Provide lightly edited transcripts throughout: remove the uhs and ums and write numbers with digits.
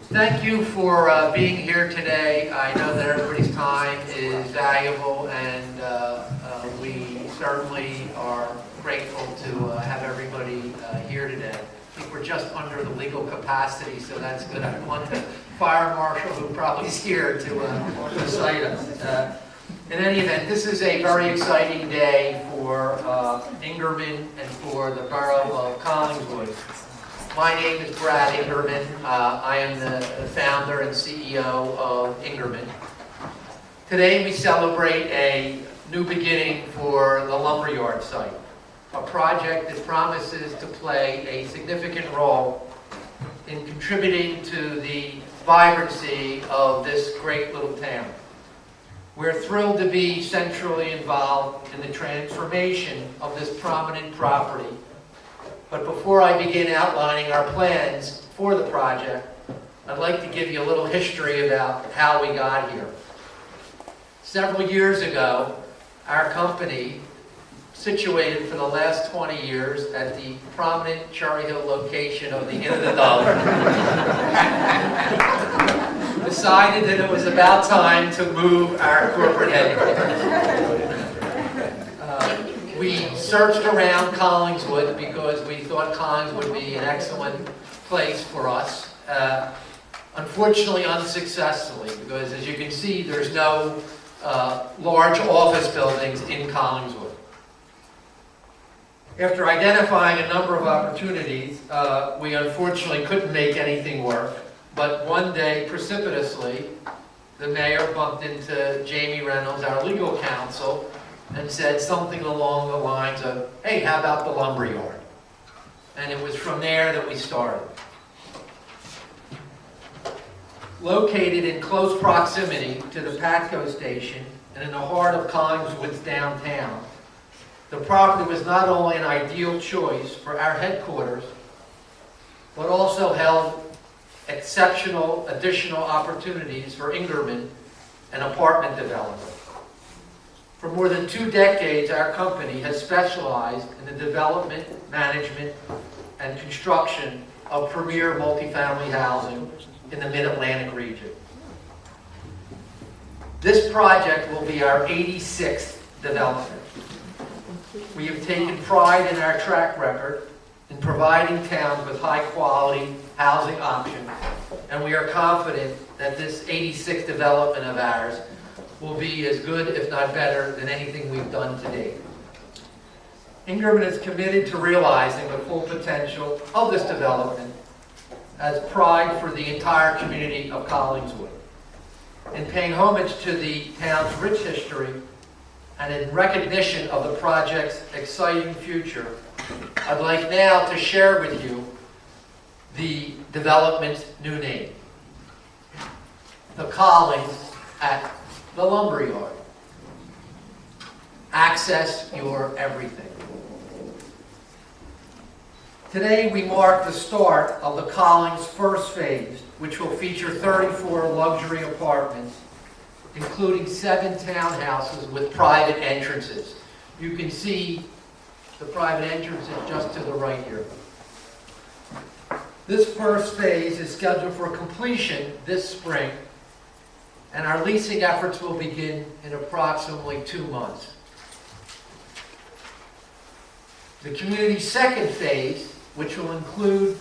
Thank you for being here today. I know that everybody's time is valuable, and we certainly are grateful to have everybody here today. I think we're just under the legal capacity, so that's good. I want the fire marshal, who probably is here, to cite us. In any event, this is a very exciting day for Ingerman and for the borough of Collingswood. My name is Brad Ingerman. I am the founder and CEO of Ingerman. Today we celebrate a new beginning for the lumberyard site, a project that promises to play a significant role in contributing to the vibrancy of this great little town. We're thrilled to be centrally involved in the transformation of this prominent property. But before I begin outlining our plans for the project, I'd like to give you a little history about how we got here. Several years ago, our company, situated for the last 20 years at the prominent Cherry Hill location of the Inn of the Dollar, decided that it was about time to move our corporate headquarters. We searched around Collingswood because we thought Collingswood would be an excellent place for us. Unfortunately, unsuccessfully, because as you can see, there's no large office buildings in Collingswood. After identifying a number of opportunities, we unfortunately couldn't make anything work. But one day, precipitously, the mayor bumped into Jamie Reynolds, our legal counsel, and said something along the lines of, "Hey, how about the lumberyard?" And it was from there that we started. Located in close proximity to the Patco station and in the heart of Collingswood's downtown, the property was not only an ideal choice for our headquarters, but also held exceptional additional opportunities for Ingerman, an apartment developer. For more than 2 decades, our company has specialized in the development, management, and construction of premier multifamily housing in the Mid-Atlantic region. This project will be our 86th development. We have taken pride in our track record in providing towns with high-quality housing options, and we are confident that this 86th development of ours will be as good, if not better, than anything we've done to date. Ingerman is committed to realizing the full potential of this development as pride for the entire community of Collingswood. In paying homage to the town's rich history and in recognition of the project's exciting future, I'd like now to share with you the development's new name, the Collings at the Lumberyard. Access your everything. Today we mark the start of the Collings first phase, which will feature 34 luxury apartments, including 7 townhouses with private entrances. You can see the private entrances just to the right here. This first phase is scheduled for completion this spring, and our leasing efforts will begin in approximately 2 months. The community's second phase, which will include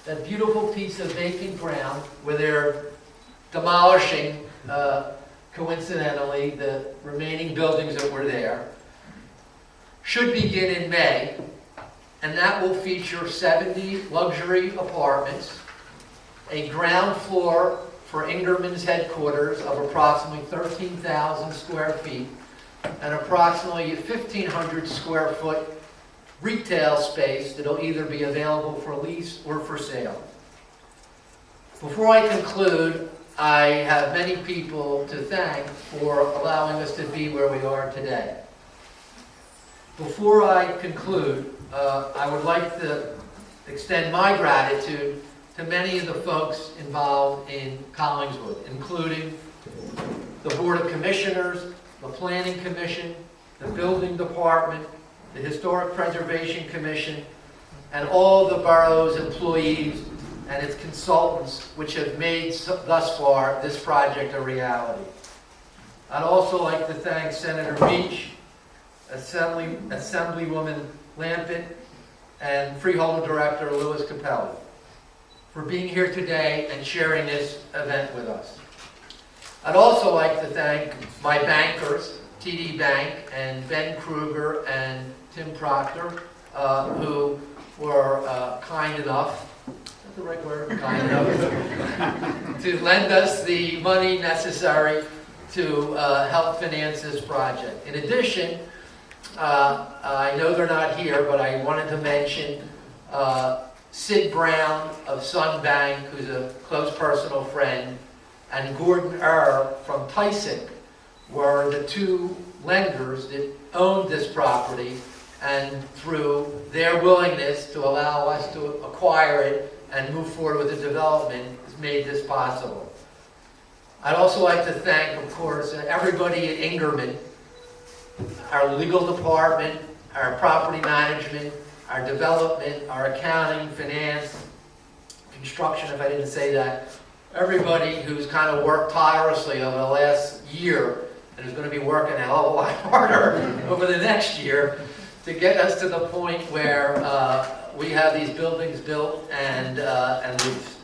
that beautiful piece of vacant ground where they're demolishing, coincidentally, the remaining buildings that were there, should begin in May, and that will feature 70 luxury apartments, a ground floor for Ingerman's headquarters of approximately 13,000 square feet, and approximately 1,500 square foot retail space that will either be available for lease or for sale. Before I conclude, I have many people to thank for allowing us to be where we are today. Before I conclude, I would like to extend my gratitude to many of the folks involved in Collingswood, including the Board of Commissioners, the Planning Commission, the Building Department, the Historic Preservation Commission, and all the borough's employees and its consultants, which have made thus far this project a reality. I'd also like to thank Senator Beach, Assemblywoman Lampett, and Freeholder Director Louis Capelli for being here today and sharing this event with us. I'd also like to thank my bankers, TD Bank and Ben Kruger and Tim Proctor, who were kind enough, is that the right word? Kind enough, to lend us the money necessary to help finance this project. In addition, I know they're not here, but I wanted to mention Sid Brown of Sun Bank, who's a close personal friend, and Gordon from Tyson were the two lenders that owned this property, and through their willingness to allow us to acquire it and move forward with the development has made this possible. I'd also like to thank, of course, everybody at Ingerman, our legal department, our property management, our development, our accounting, finance, construction, if I didn't say that, everybody who's kind of worked tirelessly over the last year and is going to be working a hell of a lot harder over the next year to get us to the point where we have these buildings built and leased.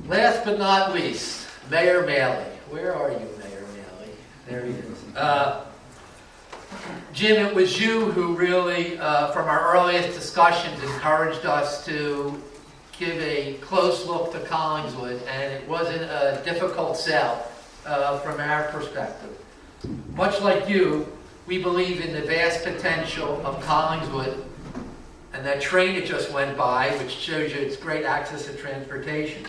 Last but not least, Mayor Maley. Where are you, Mayor Maley? There he is. Jim, it was you who really, from our earliest discussions, encouraged us to give a close look to Collingswood, and it wasn't a difficult sell from our perspective. Much like you, we believe in the vast potential of Collingswood, and that train that just went by, which shows you its great access to transportation.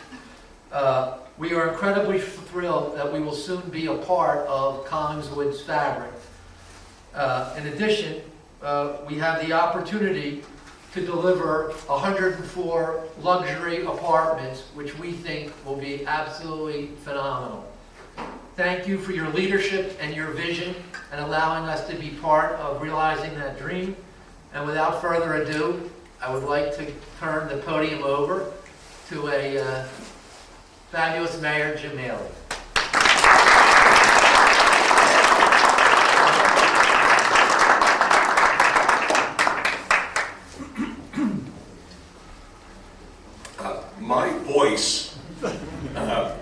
We are incredibly thrilled that we will soon be a part of Collingswood's fabric. In addition, we have the opportunity to deliver 104 luxury apartments, which we think will be absolutely phenomenal. Thank you for your leadership and your vision and allowing us to be part of realizing that dream. And without further ado, I would like to turn the podium over to a fabulous Mayor, Jim Maley. My voice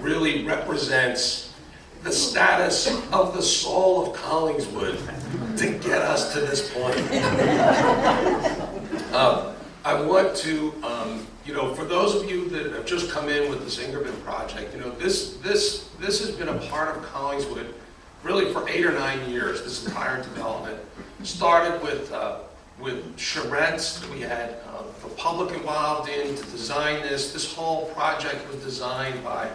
really represents the status of the soul of Collingswood to get us to this point. I want to, for those of you that have just come in with this Ingerman project, this has been a part of Collingswood really for 8 or 9 years. This entire development started with charrettes that we had the public involved in to design this. This whole project was designed by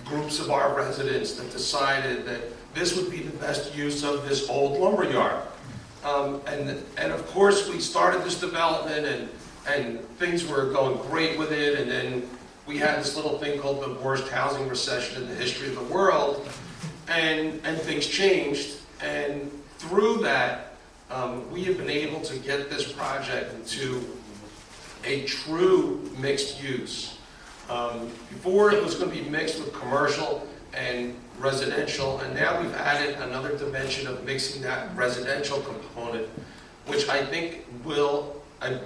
groups of our residents that decided that this would be the best use of this old lumber yard. And of course we started this development and things were going great with it, and then we had this little thing called the worst housing recession in the history of the world, and things changed, and through that we have been able to get this project into a true mixed use. Before it was going to be mixed with commercial and residential, and now we've added another dimension of mixing that residential component, which I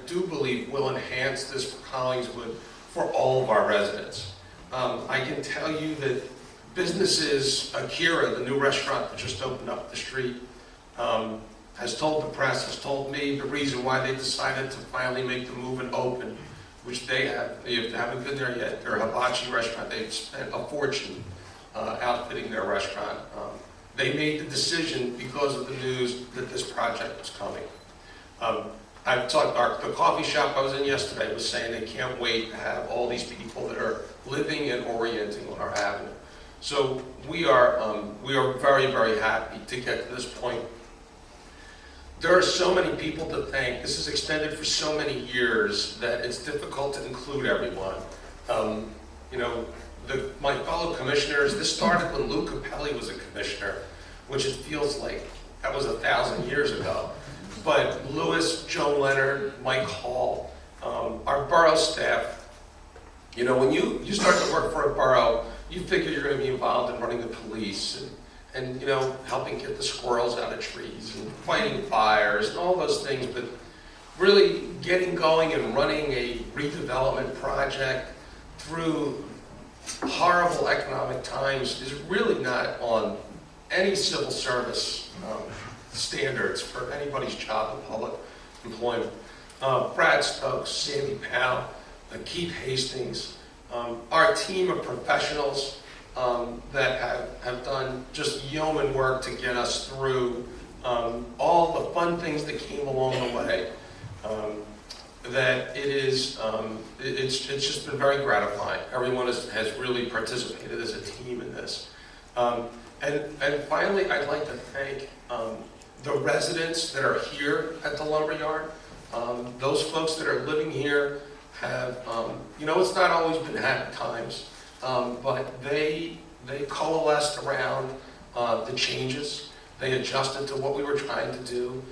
do believe will enhance this for Collingswood for all of our residents. I can tell you that businesses, Akira, the new restaurant that just opened up the street, has told the press, has told me the reason why they decided to finally make the move and open, which they haven't been there yet. Their hibachi restaurant, they've spent a fortune outfitting their restaurant. They made the decision because of the news that this project was coming. The coffee shop I was in yesterday was saying they can't wait to have all these people that are living and orienting on our avenue. So we are very, very happy to get to this point. There are so many people to thank. This is extended for so many years that it's difficult to include everyone. My fellow commissioners, this started when Lou Capelli was a commissioner, which it feels like that was 1,000 years ago. But Louis, Joe Leonard, Mike Hall, our borough staff, You know, when you start to work for a borough, you figure you're going to be involved in running the police and you know, helping get the squirrels out of trees and fighting fires and all those things, but really getting going and running a redevelopment project through horrible economic times is really not on any civil service standards for anybody's job in public employment. Brad Stokes, Sandy Powell, Keith Hastings, our team of professionals that have done just yeoman work to get us through all the fun things that came along the way. That it is, it's just been very gratifying. Everyone has really participated as a team in this. And finally, I'd like to thank the residents that are here at the lumberyard. Those folks that are living here have, you know, it's not always been happy times, but they coalesced around the changes. They adjusted to what we were trying to do.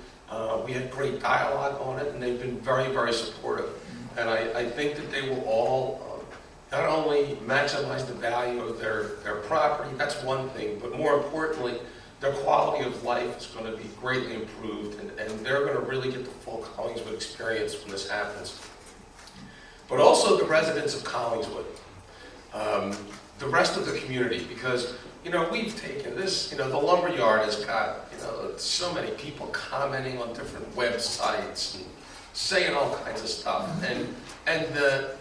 We had great dialogue on it, and they've been very, very supportive. And I think that they will all not only maximize the value of their property, that's one thing, but more importantly, their quality of life is going to be greatly improved, and they're going to really get the full Collingswood experience when this happens. But also the residents of Collingswood, the rest of the community, because you know, we've taken this, you know, the lumberyard has got, you know, so many people commenting on different websites and saying all kinds of stuff. And the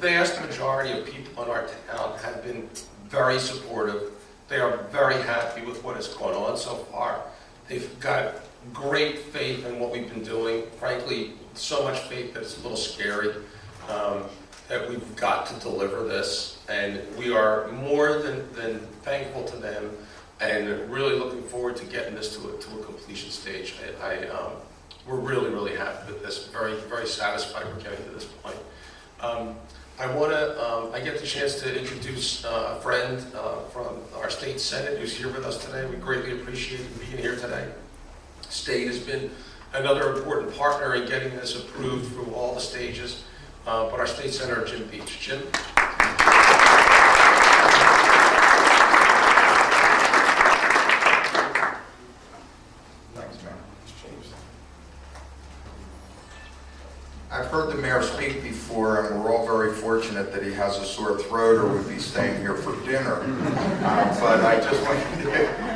vast majority of people in our town have been very supportive. They are very happy with what has gone on so far. They've got great faith in what we've been doing. Frankly, so much faith that it's a little scary that we've got to deliver this. And we are more than thankful to them and really looking forward to getting this to a completion stage. We're really, really happy with this. Very, very satisfied we're getting to this point. I get the chance to introduce a friend from our state senate who's here with us today. We greatly appreciate you being here today. State has been another important partner in getting this approved through all the stages. But our state senator, Jim Beach. Jim? Thanks, Mayor. I've heard the mayor speak before, and we're all very fortunate that he has a sore throat or would be staying here for dinner. But I just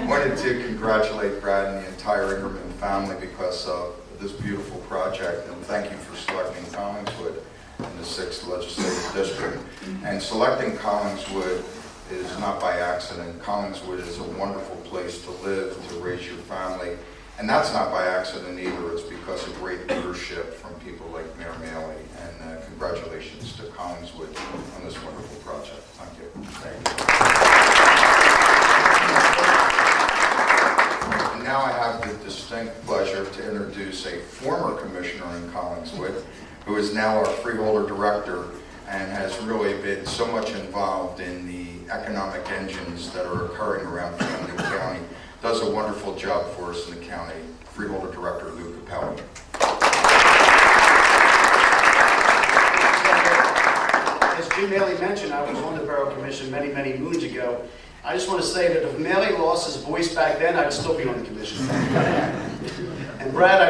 wanted to congratulate Brad and the entire Ingerman family because of this beautiful project, and thank you for selecting Collingswood in the 6th Legislative District. And selecting Collingswood is not by accident. Collingswood is a wonderful place to live, to raise your family. And that's not by accident either. It's because of great leadership from people like Mayor Maley. And congratulations to Collingswood on this wonderful project. Thank you. Thank you. And now I have the distinct pleasure to introduce a former commissioner in Collingswood, who is now our freeholder director and has really been so much involved in the economic engines that are occurring around Camden County. Does a wonderful job for us in the county. Freeholder Director Lou Capelli. As Jim Maley mentioned, I was on the Borough Commission many, many moons ago. I just want to say that if Maley lost his voice back then, I'd still be on the commission. And Brad,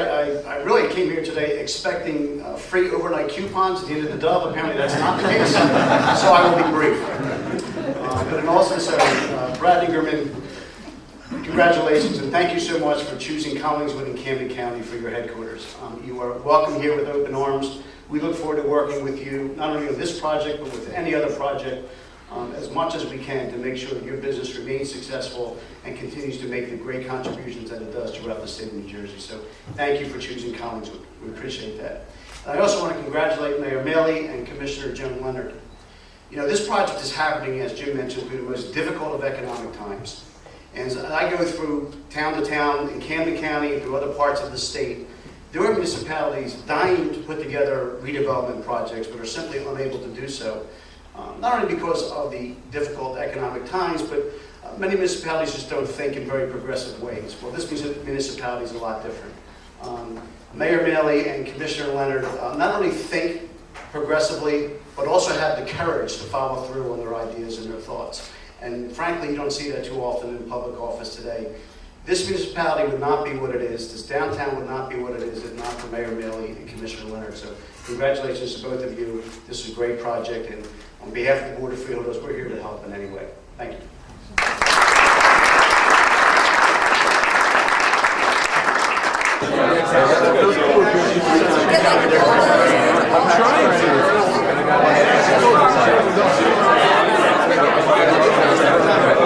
I really came here today expecting free overnight coupons at the end of the dub. Apparently that's not the case, so I will be brief. But in all sincerity, Brad Ingerman, congratulations and thank you so much for choosing Collingswood in Camden County for your headquarters. You are welcome here with open arms. We look forward to working with you, not only on this project, but with any other project, as much as we can to make sure that your business remains successful and continues to make the great contributions that it does throughout the state of New Jersey. So thank you for choosing Collingswood. We appreciate that. And I also want to congratulate Mayor Maley and Commissioner Joan Leonard. You know, this project is happening, as Jim mentioned, through the most difficult of economic times. And as I go through town to town in Camden County and through other parts of the state, there are municipalities dying to put together redevelopment projects but are simply unable to do so. Not only because of the difficult economic times, but many municipalities just don't think in very progressive ways. Well, this municipality is a lot different. Mayor Maley and Commissioner Leonard not only think progressively, but also have the courage to follow through on their ideas and their thoughts. And frankly, you don't see that too often in public office today. This municipality would not be what it is, this downtown would not be what it is if not for Mayor Mealy and Commissioner Leonard. So congratulations to both of you. This is a great project, and on behalf of the Board of Freeholders, we're here to help in any way. Thank you. I'm trying to.